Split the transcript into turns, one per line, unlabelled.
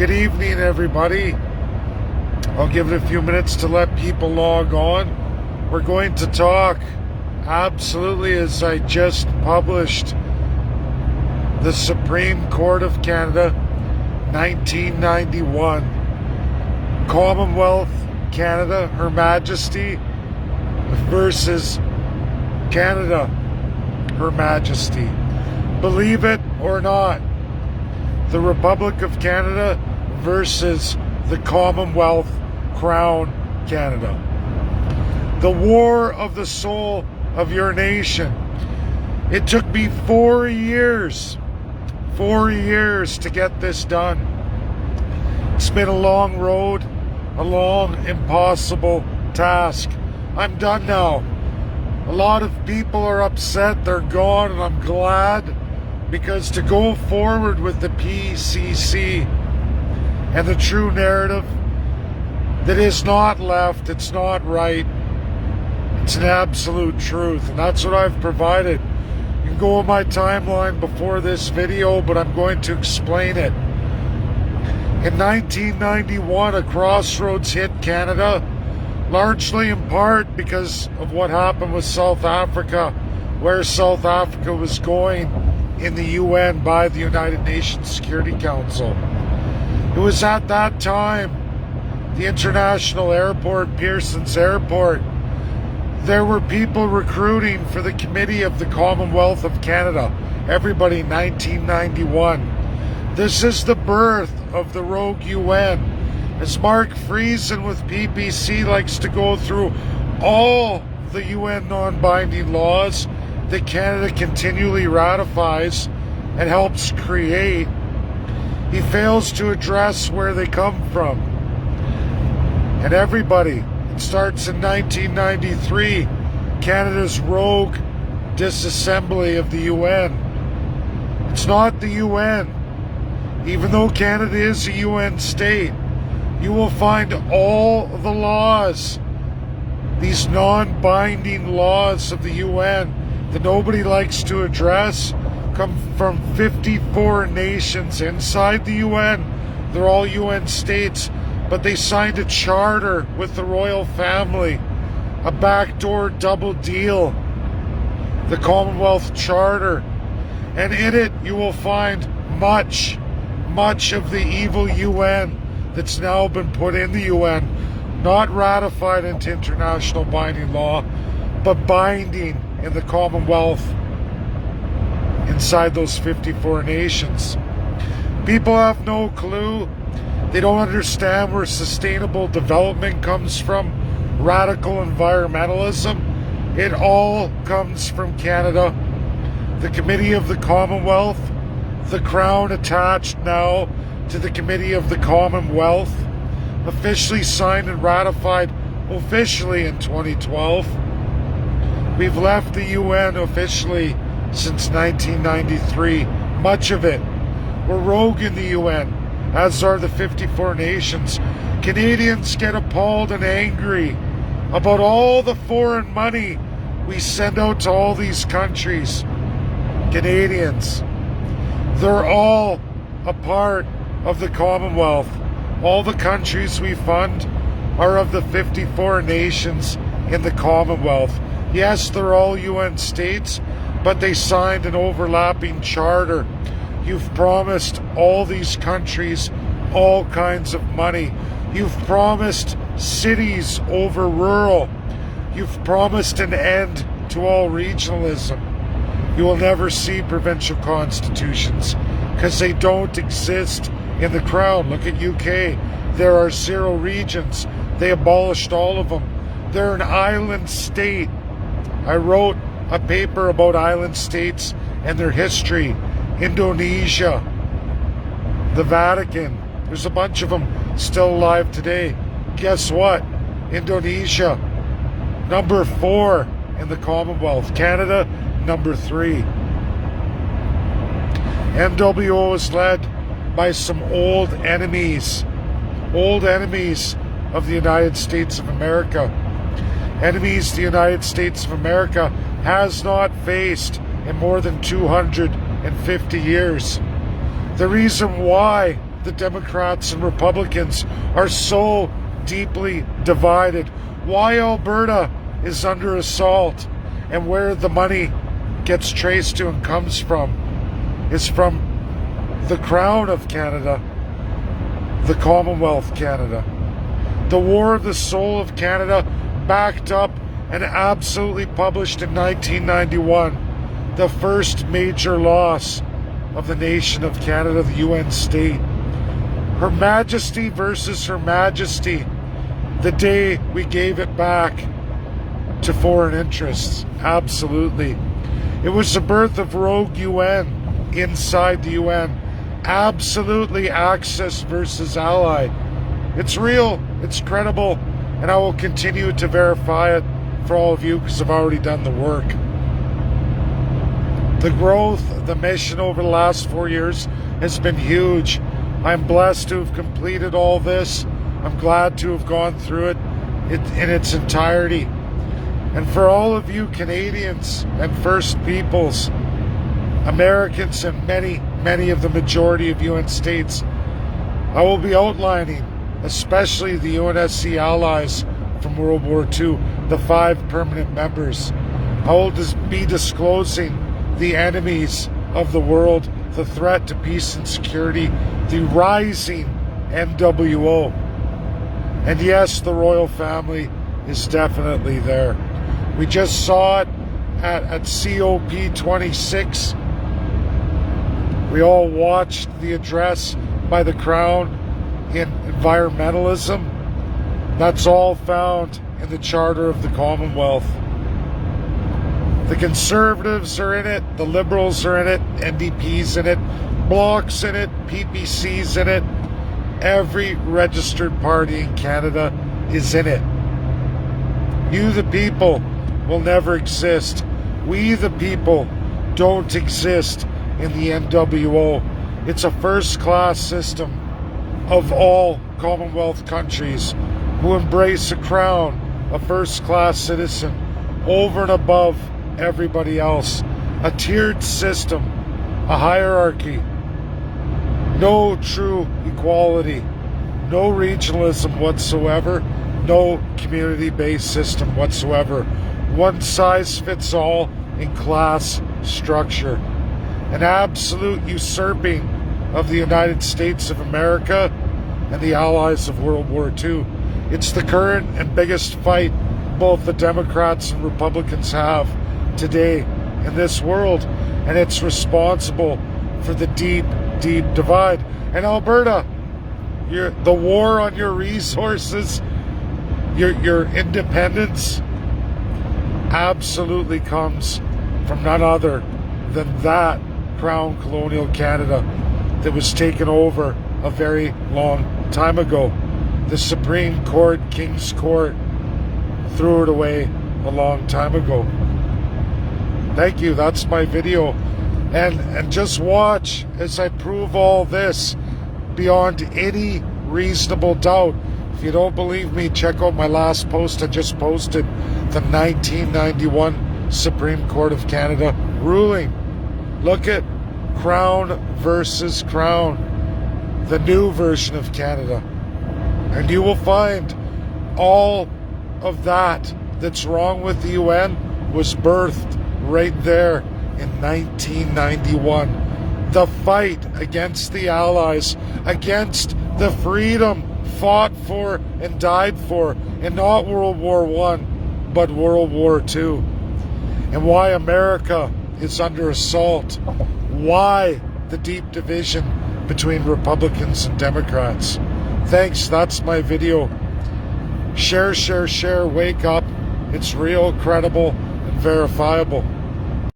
Good evening, everybody. I'll give it a few minutes to let people log on. We're going to talk, absolutely, as I just published, the Supreme Court of Canada, 1991. Commonwealth Canada, Her Majesty, versus Canada, Her Majesty. Believe it or not, the Republic of Canada versus the Commonwealth Crown Canada. The war of the soul of your nation. It took me 4 years to get this done. It's been a long road, a long, impossible task. I'm done now. A lot of people are upset, they're gone, and I'm glad, because to go forward with the PCC and the true narrative that is not left, it's not right, it's an absolute truth, and that's what I've provided. You can go on my timeline before this video, but I'm going to explain it. In 1991, a crossroads hit Canada, largely in part because of what happened with South Africa, where South Africa was going in the UN by the United Nations Security Council. It was at that time, the international airport, Pearson's Airport, there were people recruiting for the Committee of the Commonwealth of Canada. Everybody, 1991. This is the birth of the rogue UN. As Mark Friesen with PPC likes to go through all the UN non-binding laws that Canada continually ratifies and helps create, he fails to address where they come from. And everybody, it starts in 1993, Canada's rogue disassembly of the UN. It's not the UN. Even though Canada is a UN state, you will find all the laws, these non-binding laws of the UN that nobody likes to address, come from 54 nations inside the UN. They're all UN states, but they signed a charter with the royal family, a backdoor double deal, the Commonwealth Charter, and in it you will find much of the evil UN that's now been put in the UN, not ratified into international binding law, but binding in the Commonwealth inside those 54 nations. People have no clue. They don't understand where sustainable development comes from, radical environmentalism. It all comes from Canada. The Committee of the Commonwealth, the Crown attached now to the Committee of the Commonwealth, officially signed and ratified officially in 2012. We've left the UN officially since 1993, much of it. We're rogue in the UN, as are the 54 nations. Canadians get appalled and angry about all the foreign money we send out to all these countries. Canadians, they're all a part of the Commonwealth. All the countries we fund are of the 54 nations in the Commonwealth. Yes, they're all UN states, but they signed an overlapping charter. You've promised all these countries all kinds of money. You've promised cities over rural. You've promised an end to all regionalism. You will never see provincial constitutions because they don't exist in the Crown. Look at UK. There are 0 regions. They abolished all of them. They're an island state. I wrote a paper about island states and their history. Indonesia, the Vatican, there's a bunch of them still alive today. Guess what? Indonesia, number 4 in the Commonwealth. Canada, number 3. NWO is led by some old enemies of the United States of America. Enemies the United States of America has not faced in more than 250 years. The reason why the Democrats and Republicans are so deeply divided, why Alberta is under assault, and where the money gets traced to and comes from is from the Crown of Canada, the Commonwealth Canada. The War of the Soul of Canada, backed up and absolutely published in 1991, the first major loss of the nation of Canada, the UN state. Her Majesty versus Her Majesty, the day we gave it back to foreign interests. Absolutely. It was the birth of rogue UN inside the UN. Absolutely Axis versus Ally. It's real, it's credible, and I will continue to verify it for all of you because I've already done the work. The growth of the mission over the last 4 years has been huge. I'm blessed to have completed all this. I'm glad to have gone through it in its entirety. And for all of you Canadians and First Peoples, Americans, and many of the majority of UN states, I will be outlining, especially the UNSC allies from World War II, the 5 permanent members. I will be disclosing the enemies of the world, the threat to peace and security, the rising NWO. And yes, the royal family is definitely there. We just saw it at COP26. We all watched the address by the Crown in environmentalism. That's all found in the Charter of the Commonwealth. The Conservatives are in it, the Liberals are in it, NDP's in it, Bloc's in it, PPC's in it. Every registered party in Canada is in it. You, the people, will never exist. We, the people, don't exist in the NWO. It's a first-class system of all Commonwealth countries who embrace a crown, a first-class citizen, over and above everybody else. A tiered system, a hierarchy, no true equality, no regionalism whatsoever, no community-based system whatsoever. One size fits all in class structure. An absolute usurping of the United States of America and the allies of World War II. It's the current and biggest fight both the Democrats and Republicans have today in this world, and it's responsible for the deep divide. And Alberta, the war on your resources, your independence, absolutely comes from none other than that Crown Colonial Canada that was taken over a very long time ago. The Supreme Court, King's Court, threw it away a long time ago. Thank you, that's my video. And just watch as I prove all this beyond any reasonable doubt. If you don't believe me, check out my last post I just posted, the 1991 Supreme Court of Canada ruling. Look at Crown versus Crown, the new version of Canada. And you will find all of that's wrong with the UN was birthed right there in 1991. The fight against the Allies, against the freedom fought for and died for in not World War I, but World War II. And why America is under assault. Why the deep division between Republicans and Democrats. Thanks, that's my video. Share, wake up. It's real, credible, and verifiable.